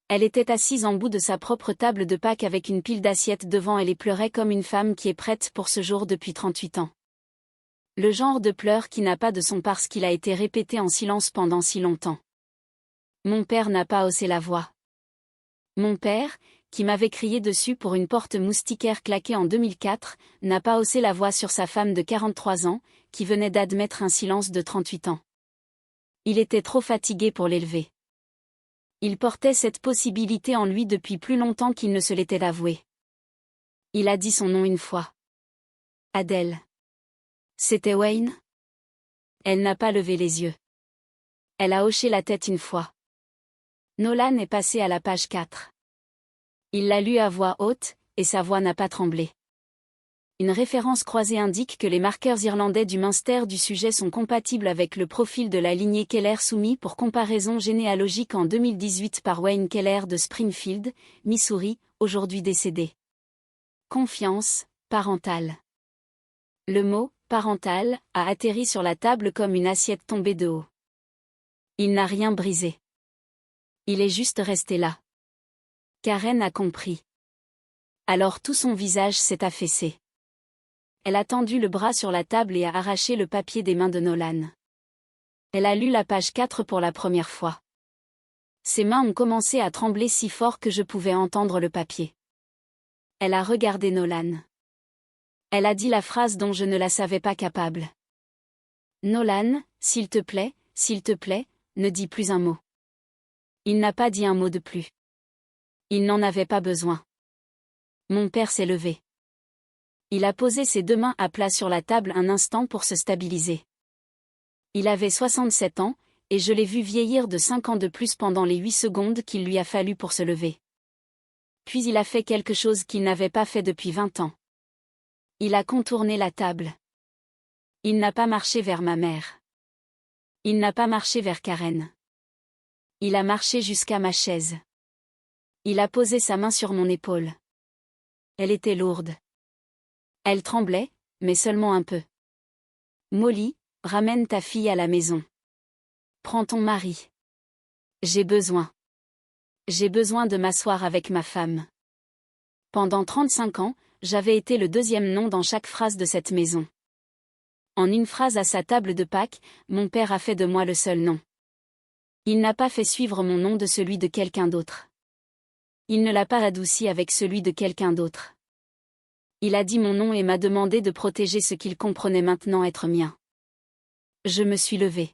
Elle était assise en bout de sa propre table de Pâques avec une pile d'assiettes devant elle et pleurait comme une femme qui est prête pour ce jour depuis 38 ans. Le genre de pleurs qui n'a pas de son parce qu'il a été répété en silence pendant si longtemps. Mon père n'a pas haussé la voix. Mon père, qui m'avait crié dessus pour une porte moustiquaire claquée en 2004, n'a pas haussé la voix sur sa femme de 43 ans, qui venait d'admettre un silence de 38 ans. Il était trop fatigué pour l'élever. Il portait cette possibilité en lui depuis plus longtemps qu'il ne se l'était avoué. Il a dit son nom une fois. Adèle. C'était Wayne? Elle n'a pas levé les yeux. Elle a hoché la tête une fois. Nolan est passé à la page 4. Il l'a lu à voix haute, et sa voix n'a pas tremblé. Une référence croisée indique que les marqueurs irlandais du Munster du sujet sont compatibles avec le profil de la lignée Keller soumis pour comparaison généalogique en 2018 par Wayne Keller de Springfield, Missouri, aujourd'hui décédé. Confiance, parentale. Le mot « parental » a atterri sur la table comme une assiette tombée de haut. Il n'a rien brisé. Il est juste resté là. Karen a compris. Alors tout son visage s'est affaissé. Elle a tendu le bras sur la table et a arraché le papier des mains de Nolan. Elle a lu la page 4 pour la première fois. Ses mains ont commencé à trembler si fort que je pouvais entendre le papier. Elle a regardé Nolan. Elle a dit la phrase dont je ne la savais pas capable. Nolan, s'il te plaît, ne dis plus un mot. Il n'a pas dit un mot de plus. Il n'en avait pas besoin. Mon père s'est levé. Il a posé ses deux mains à plat sur la table un instant pour se stabiliser. Il avait 67 ans, et je l'ai vu vieillir de 5 ans de plus pendant les 8 secondes qu'il lui a fallu pour se lever. Puis il a fait quelque chose qu'il n'avait pas fait depuis 20 ans. Il a contourné la table. Il n'a pas marché vers ma mère. Il n'a pas marché vers Karen. Il a marché jusqu'à ma chaise. Il a posé sa main sur mon épaule. Elle était lourde. Elle tremblait, mais seulement un peu. Molly, ramène ta fille à la maison. Prends ton mari. J'ai besoin de m'asseoir avec ma femme. Pendant 35 ans, j'avais été le deuxième nom dans chaque phrase de cette maison. En une phrase à sa table de Pâques, mon père a fait de moi le seul nom. Il n'a pas fait suivre mon nom de celui de quelqu'un d'autre. Il ne l'a pas adouci avec celui de quelqu'un d'autre. Il a dit mon nom et m'a demandé de protéger ce qu'il comprenait maintenant être mien. Je me suis levée.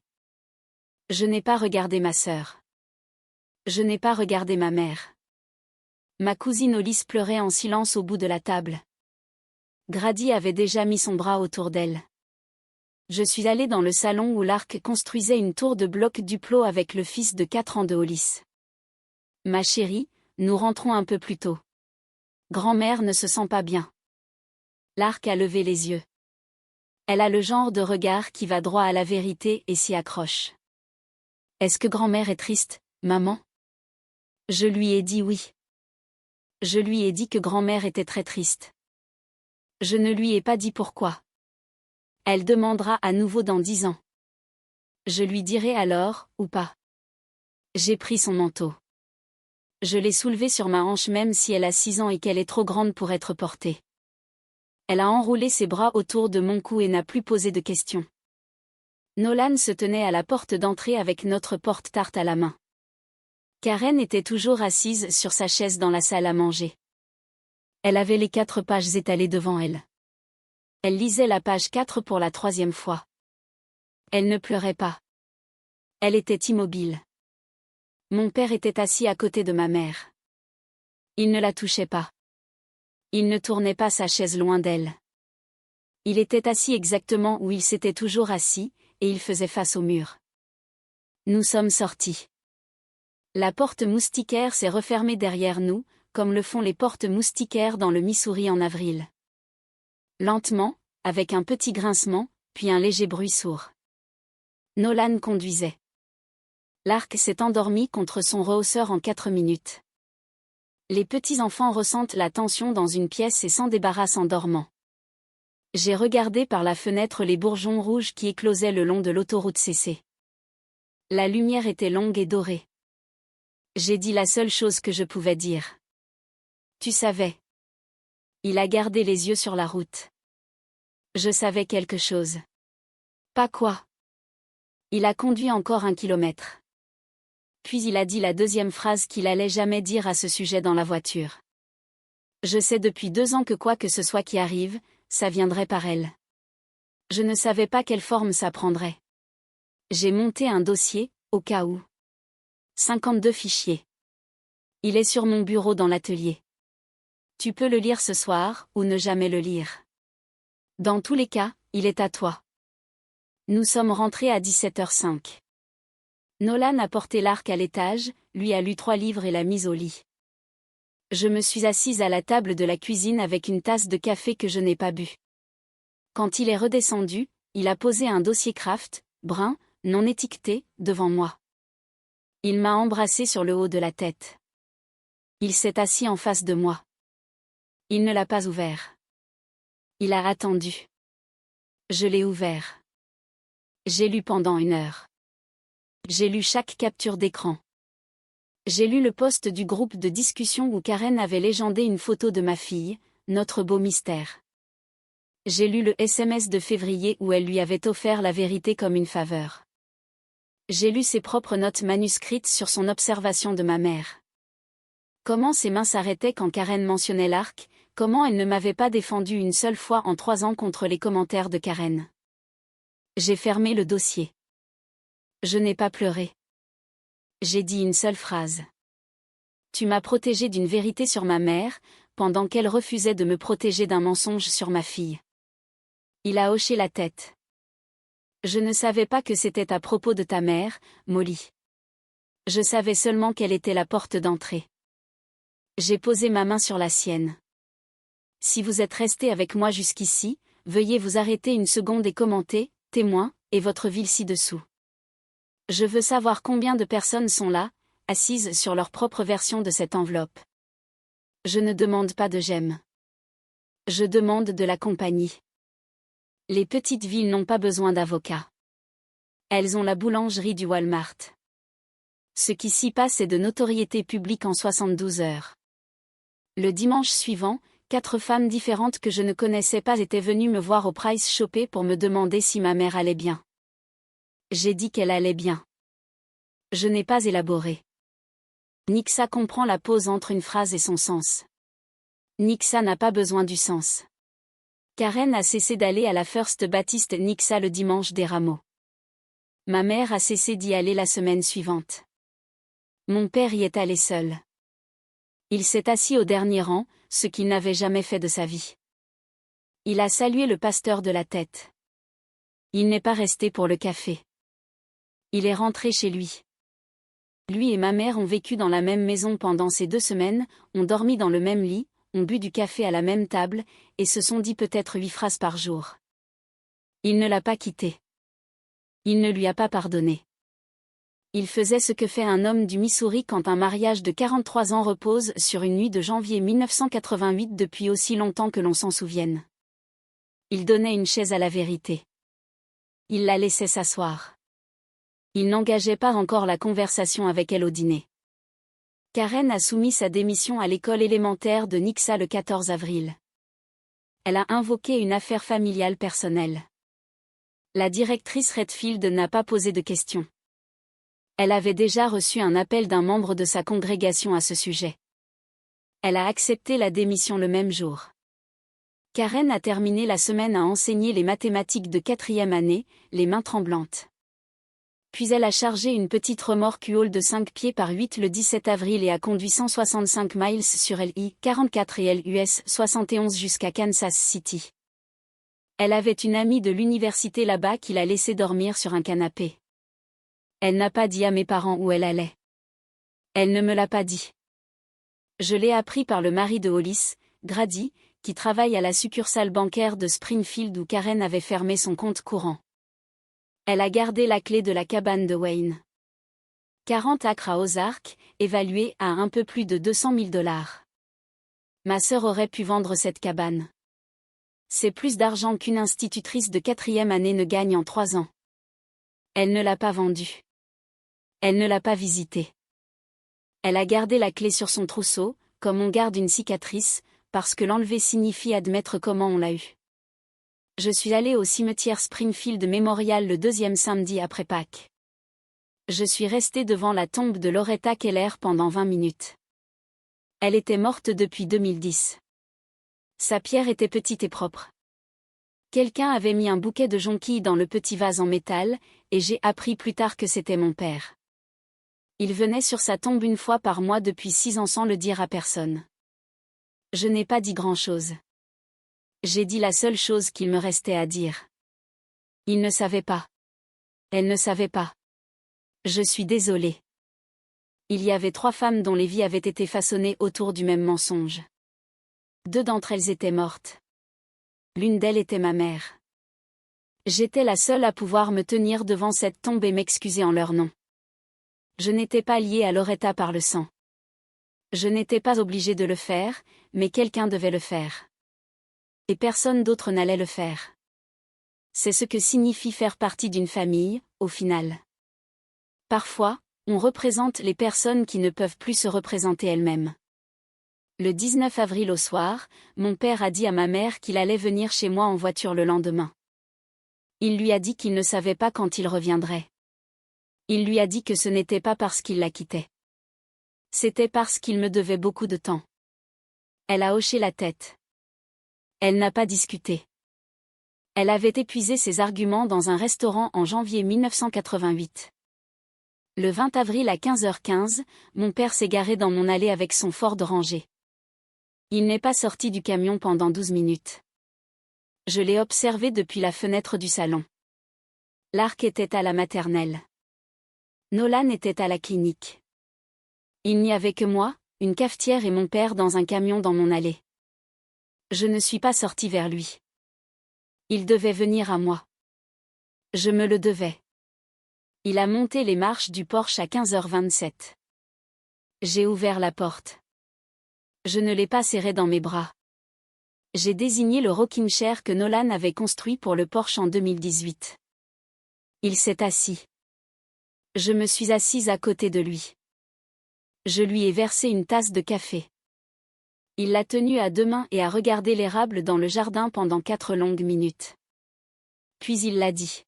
Je n'ai pas regardé ma sœur. Je n'ai pas regardé ma mère. Ma cousine Olis pleurait en silence au bout de la table. Grady avait déjà mis son bras autour d'elle. Je suis allée dans le salon où l'Arc construisait une tour de blocs Duplo avec le fils de 4 ans de Hollis. Ma chérie, nous rentrons un peu plus tôt. Grand-mère ne se sent pas bien. L'Arc a levé les yeux. Elle a le genre de regard qui va droit à la vérité et s'y accroche. Est-ce que grand-mère est triste, maman? Je lui ai dit oui. Je lui ai dit que grand-mère était très triste. Je ne lui ai pas dit pourquoi. Elle demandera à nouveau dans 10 ans. Je lui dirai alors, ou pas. J'ai pris son manteau. Je l'ai soulevé sur ma hanche même si elle a 6 ans et qu'elle est trop grande pour être portée. Elle a enroulé ses bras autour de mon cou et n'a plus posé de questions. Nolan se tenait à la porte d'entrée avec notre porte-tarte à la main. Karen était toujours assise sur sa chaise dans la salle à manger. Elle avait les 4 pages étalées devant elle. Elle lisait la page 4 pour la 3e fois. Elle ne pleurait pas. Elle était immobile. Mon père était assis à côté de ma mère. Il ne la touchait pas. Il ne tournait pas sa chaise loin d'elle. Il était assis exactement où il s'était toujours assis, et il faisait face au mur. Nous sommes sortis. La porte moustiquaire s'est refermée derrière nous, comme le font les portes moustiquaires dans le Missouri en avril. Lentement, avec un petit grincement, puis un léger bruit sourd. Nolan conduisait. L'Arc s'est endormi contre son rehausseur en 4 minutes. Les petits-enfants ressentent la tension dans une pièce et s'en débarrassent en dormant. J'ai regardé par la fenêtre les bourgeons rouges qui éclosaient le long de l'autoroute CC. La lumière était longue et dorée. J'ai dit la seule chose que je pouvais dire. Tu savais. Il a gardé les yeux sur la route. Je savais quelque chose. Pas quoi. Il a conduit encore 1 kilomètre. Puis il a dit la 2e phrase qu'il allait jamais dire à ce sujet dans la voiture. Je sais depuis 2 ans que quoi que ce soit qui arrive, ça viendrait par elle. Je ne savais pas quelle forme ça prendrait. J'ai monté un dossier, au cas où. 52 fichiers. Il est sur mon bureau dans l'atelier. Tu peux le lire ce soir, ou ne jamais le lire. Dans tous les cas, il est à toi. Nous sommes rentrés à 17h05. Nolan a porté l'Arc à l'étage, lui a lu 3 livres et l'a mise au lit. Je me suis assise à la table de la cuisine avec une tasse de café que je n'ai pas bu. Quand il est redescendu, il a posé un dossier Kraft, brun, non étiqueté, devant moi. Il m'a embrassé sur le haut de la tête. Il s'est assis en face de moi. Il ne l'a pas ouvert. Il a attendu. Je l'ai ouvert. J'ai lu pendant 1 heure. J'ai lu chaque capture d'écran. J'ai lu le post du groupe de discussion où Karen avait légendé une photo de ma fille, notre beau mystère. J'ai lu le SMS de février où elle lui avait offert la vérité comme une faveur. J'ai lu ses propres notes manuscrites sur son observation de ma mère. Comment ses mains s'arrêtaient quand Karen mentionnait l'arc, comment elle ne m'avait pas défendu une seule fois en 3 ans contre les commentaires de Karen. J'ai fermé le dossier. Je n'ai pas pleuré. J'ai dit une seule phrase. Tu m'as protégé d'une vérité sur ma mère, pendant qu'elle refusait de me protéger d'un mensonge sur ma fille. Il a hoché la tête. Je ne savais pas que c'était à propos de ta mère, Molly. Je savais seulement qu'elle était la porte d'entrée. J'ai posé ma main sur la sienne. Si vous êtes resté avec moi jusqu'ici, veuillez vous arrêter une seconde et commenter, témoin, et votre ville ci-dessous. Je veux savoir combien de personnes sont là, assises sur leur propre version de cette enveloppe. Je ne demande pas de j'aime. Je demande de la compagnie. Les petites villes n'ont pas besoin d'avocats. Elles ont la boulangerie du Walmart. Ce qui s'y passe est de notoriété publique en 72 heures. Le dimanche suivant, 4 femmes différentes que je ne connaissais pas étaient venues me voir au Price Chopper pour me demander si ma mère allait bien. J'ai dit qu'elle allait bien. Je n'ai pas élaboré. Nixa comprend la pause entre une phrase et son sens. Nixa n'a pas besoin du sens. Karen a cessé d'aller à la First Baptist Nixa le dimanche des Rameaux. Ma mère a cessé d'y aller la semaine suivante. Mon père y est allé seul. Il s'est assis au dernier rang, ce qu'il n'avait jamais fait de sa vie. Il a salué le pasteur de la tête. Il n'est pas resté pour le café. Il est rentré chez lui. Lui et ma mère ont vécu dans la même maison pendant ces 2 semaines, ont dormi dans le même lit, ont bu du café à la même table, et se sont dit peut-être 8 phrases par jour. Il ne l'a pas quitté. Il ne lui a pas pardonné. Il faisait ce que fait un homme du Missouri quand un mariage de 43 ans repose sur une nuit de janvier 1988 depuis aussi longtemps que l'on s'en souvienne. Il donnait une chaise à la vérité. Il la laissait s'asseoir. Il n'engageait pas encore la conversation avec elle au dîner. Karen a soumis sa démission à l'école élémentaire de Nixa le 14 avril. Elle a invoqué une affaire familiale personnelle. La directrice Redfield n'a pas posé de questions. Elle avait déjà reçu un appel d'un membre de sa congrégation à ce sujet. Elle a accepté la démission le même jour. Karen a terminé la semaine à enseigner les mathématiques de 4e année, les mains tremblantes. Puis elle a chargé une petite remorque U-Haul de 5 pieds par 8 le 17 avril et a conduit 165 miles sur LI 44 et LUS 71 jusqu'à Kansas City. Elle avait une amie de l'université là-bas qui l'a laissée dormir sur un canapé. Elle n'a pas dit à mes parents où elle allait. Elle ne me l'a pas dit. Je l'ai appris par le mari de Hollis, Grady, qui travaille à la succursale bancaire de Springfield où Karen avait fermé son compte courant. Elle a gardé la clé de la cabane de Wayne. 40 acres à Ozark, évalués à un peu plus de 200 000 $. Ma sœur aurait pu vendre cette cabane. C'est plus d'argent qu'une institutrice de 4e année ne gagne en 3 ans. Elle ne l'a pas vendue. Elle ne l'a pas visitée. Elle a gardé la clé sur son trousseau, comme on garde une cicatrice, parce que l'enlever signifie admettre comment on l'a eue. Je suis allée au cimetière Springfield Memorial le 2e samedi après Pâques. Je suis restée devant la tombe de Loretta Keller pendant 20 minutes. Elle était morte depuis 2010. Sa pierre était petite et propre. Quelqu'un avait mis un bouquet de jonquilles dans le petit vase en métal, et j'ai appris plus tard que c'était mon père. Il venait sur sa tombe 1 fois par mois depuis 6 ans sans le dire à personne. Je n'ai pas dit grand-chose. J'ai dit la seule chose qu'il me restait à dire. Il ne savait pas. Elle ne savait pas. Je suis désolée. Il y avait 3 femmes dont les vies avaient été façonnées autour du même mensonge. 2 d'entre elles étaient mortes. L'une d'elles était ma mère. J'étais la seule à pouvoir me tenir devant cette tombe et m'excuser en leur nom. Je n'étais pas liée à Loretta par le sang. Je n'étais pas obligée de le faire, mais quelqu'un devait le faire. Et personne d'autre n'allait le faire. C'est ce que signifie faire partie d'une famille, au final. Parfois, on représente les personnes qui ne peuvent plus se représenter elles-mêmes. Le 19 avril au soir, mon père a dit à ma mère qu'il allait venir chez moi en voiture le lendemain. Il lui a dit qu'il ne savait pas quand il reviendrait. Il lui a dit que ce n'était pas parce qu'il la quittait. C'était parce qu'il me devait beaucoup de temps. Elle a hoché la tête. Elle n'a pas discuté. Elle avait épuisé ses arguments dans un restaurant en janvier 1988. Le 20 avril à 15h15, mon père s'est garé dans mon allée avec son Ford Ranger. Il n'est pas sorti du camion pendant 12 minutes. Je l'ai observé depuis la fenêtre du salon. Lark était à la maternelle. Nolan était à la clinique. Il n'y avait que moi, une cafetière et mon père dans un camion dans mon allée. Je ne suis pas sortie vers lui. Il devait venir à moi. Je me le devais. Il a monté les marches du Porsche à 15h27. J'ai ouvert la porte. Je ne l'ai pas serré dans mes bras. J'ai désigné le rocking chair que Nolan avait construit pour le Porsche en 2018. Il s'est assis. Je me suis assise à côté de lui. Je lui ai versé une tasse de café. Il l'a tenu à 2 mains et a regardé l'érable dans le jardin pendant 4 longues minutes. Puis il l'a dit.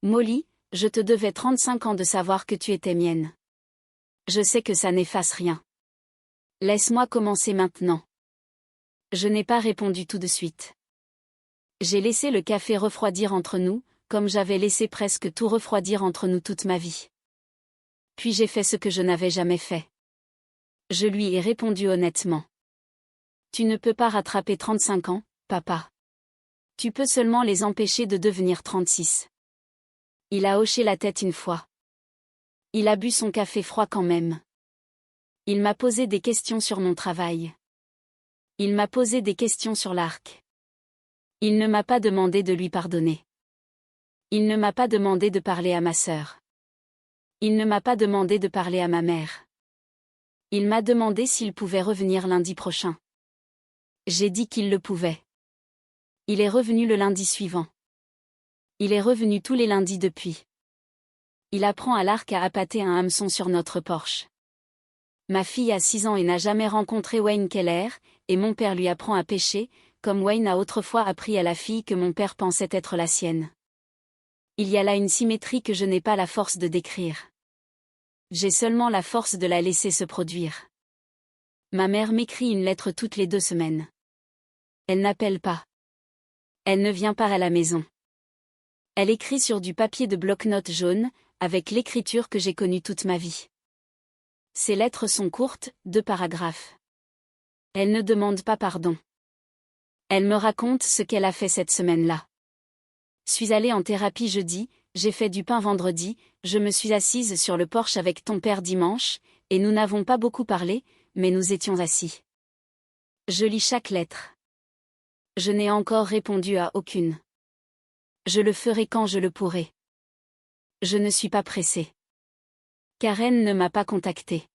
Molly, je te devais 35 ans de savoir que tu étais mienne. Je sais que ça n'efface rien. Laisse-moi commencer maintenant. Je n'ai pas répondu tout de suite. J'ai laissé le café refroidir entre nous, comme j'avais laissé presque tout refroidir entre nous toute ma vie. Puis j'ai fait ce que je n'avais jamais fait. Je lui ai répondu honnêtement. Tu ne peux pas rattraper 35 ans, papa. Tu peux seulement les empêcher de devenir 36. Il a hoché la tête une fois. Il a bu son café froid quand même. Il m'a posé des questions sur mon travail. Il m'a posé des questions sur l'Ark. Il ne m'a pas demandé de lui pardonner. Il ne m'a pas demandé de parler à ma sœur. Il ne m'a pas demandé de parler à ma mère. Il m'a demandé s'il pouvait revenir lundi prochain. J'ai dit qu'il le pouvait. Il est revenu le lundi suivant. Il est revenu tous les lundis depuis. Il apprend à l'Ark à appâter un hameçon sur notre Porsche. Ma fille a 6 ans et n'a jamais rencontré Wayne Keller, et mon père lui apprend à pêcher, comme Wayne a autrefois appris à la fille que mon père pensait être la sienne. Il y a là une symétrie que je n'ai pas la force de décrire. J'ai seulement la force de la laisser se produire. Ma mère m'écrit une lettre toutes les 2 semaines. Elle n'appelle pas. Elle ne vient pas à la maison. Elle écrit sur du papier de bloc-notes jaune, avec l'écriture que j'ai connue toute ma vie. Ces lettres sont courtes, 2 paragraphes. Elle ne demande pas pardon. Elle me raconte ce qu'elle a fait cette semaine-là. Suis allée en thérapie jeudi, j'ai fait du pain vendredi, je me suis assise sur le porche avec ton père dimanche, et nous n'avons pas beaucoup parlé, mais nous étions assis. Je lis chaque lettre. Je n'ai encore répondu à aucune. Je le ferai quand je le pourrai. Je ne suis pas pressée. Karen ne m'a pas contactée.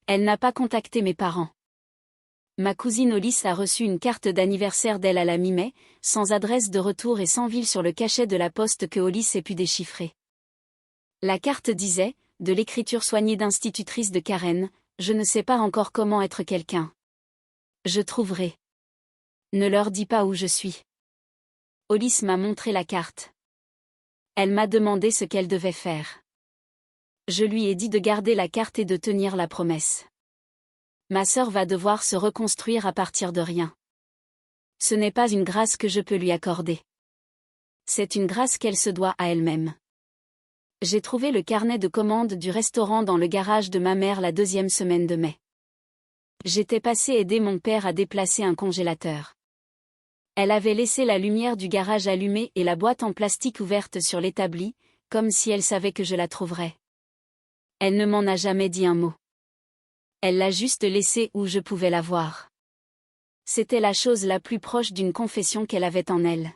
Elle n'a pas contacté mes parents. Ma cousine Hollis a reçu une carte d'anniversaire d'elle à la mi-mai, sans adresse de retour et sans ville sur le cachet de la poste que Hollis ait pu déchiffrer. La carte disait, de l'écriture soignée d'institutrice de Karen, je ne sais pas encore comment être quelqu'un. Je trouverai. Ne leur dis pas où je suis. Hollis m'a montré la carte. Elle m'a demandé ce qu'elle devait faire. Je lui ai dit de garder la carte et de tenir la promesse. Ma sœur va devoir se reconstruire à partir de rien. Ce n'est pas une grâce que je peux lui accorder. C'est une grâce qu'elle se doit à elle-même. J'ai trouvé le carnet de commande du restaurant dans le garage de ma mère la 2e semaine de mai. J'étais passée aider mon père à déplacer un congélateur. Elle avait laissé la lumière du garage allumée et la boîte en plastique ouverte sur l'établi, comme si elle savait que je la trouverais. Elle ne m'en a jamais dit un mot. Elle l'a juste laissée où je pouvais la voir. C'était la chose la plus proche d'une confession qu'elle avait en elle.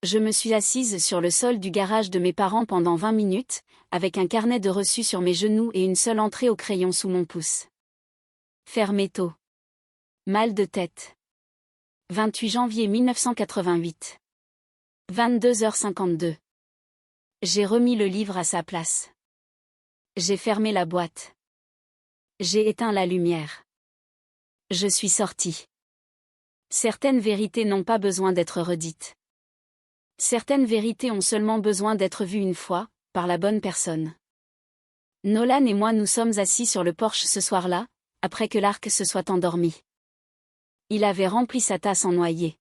Je me suis assise sur le sol du garage de mes parents pendant 20 minutes, avec un carnet de reçus sur mes genoux et une seule entrée au crayon sous mon pouce. Fermé tôt. Mal de tête. 28 janvier 1988. 22h52. J'ai remis le livre à sa place. J'ai fermé la boîte. J'ai éteint la lumière. Je suis sortie. Certaines vérités n'ont pas besoin d'être redites. Certaines vérités ont seulement besoin d'être vues une fois, par la bonne personne. Nolan et moi nous sommes assis sur le porche ce soir-là, après que l'arc se soit endormi. Il avait rempli sa tasse en noyer.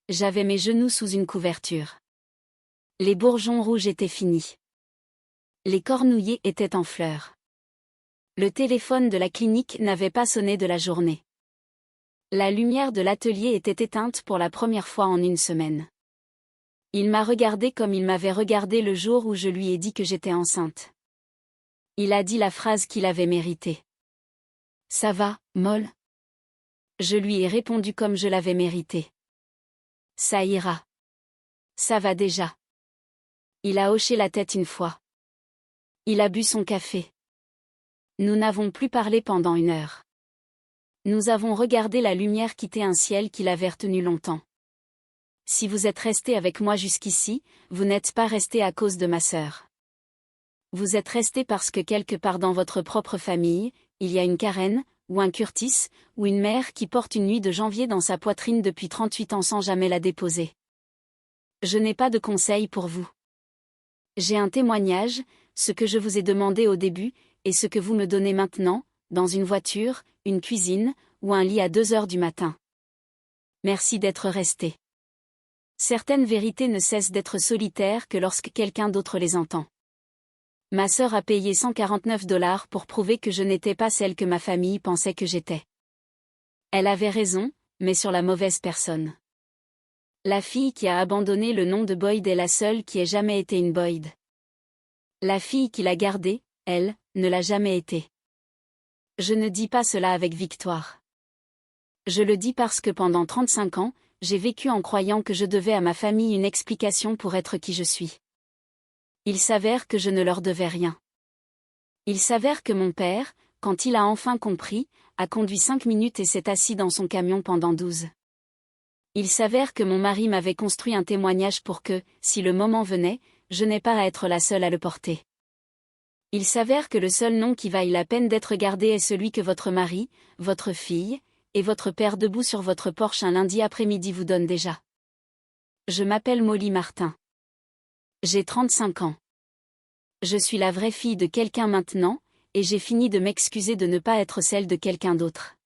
J'avais mes genoux sous une couverture. Les bourgeons rouges étaient finis. Les cornouillers étaient en fleurs. Le téléphone de la clinique n'avait pas sonné de la journée. La lumière de l'atelier était éteinte pour la première fois en une semaine. Il m'a regardé comme il m'avait regardé le jour où je lui ai dit que j'étais enceinte. Il a dit la phrase qu'il avait méritée. « Ça va, Moll ?» Je lui ai répondu comme je l'avais mérité. « Ça ira. Ça va déjà. » Il a hoché la tête une fois. Il a bu son café. Nous n'avons plus parlé pendant 1 heure. Nous avons regardé la lumière quitter un ciel qui l'avait retenu longtemps. Si vous êtes resté avec moi jusqu'ici, vous n'êtes pas resté à cause de ma sœur. Vous êtes resté parce que quelque part dans votre propre famille, il y a une Karen, ou un Curtis, ou une mère qui porte une nuit de janvier dans sa poitrine depuis 38 ans sans jamais la déposer. Je n'ai pas de conseils pour vous. J'ai un témoignage, ce que je vous ai demandé au début, et ce que vous me donnez maintenant, dans une voiture, une cuisine, ou un lit à 2 heures du matin. Merci d'être resté. Certaines vérités ne cessent d'être solitaires que lorsque quelqu'un d'autre les entend. Ma sœur a payé $149 pour prouver que je n'étais pas celle que ma famille pensait que j'étais. Elle avait raison, mais sur la mauvaise personne. La fille qui a abandonné le nom de Boyd est la seule qui ait jamais été une Boyd. La fille qui l'a gardée, elle, ne l'a jamais été. Je ne dis pas cela avec victoire. Je le dis parce que pendant 35 ans, j'ai vécu en croyant que je devais à ma famille une explication pour être qui je suis. Il s'avère que je ne leur devais rien. Il s'avère que mon père, quand il a enfin compris, a conduit 5 minutes et s'est assis dans son camion pendant 12. Il s'avère que mon mari m'avait construit un témoignage pour que, si le moment venait, je n'ai pas à être la seule à le porter. Il s'avère que le seul nom qui vaille la peine d'être gardé est celui que votre mari, votre fille, et votre père debout sur votre porche un lundi après-midi vous donnent déjà. Je m'appelle Molly Martin. J'ai 35 ans. Je suis la vraie fille de quelqu'un maintenant, et j'ai fini de m'excuser de ne pas être celle de quelqu'un d'autre.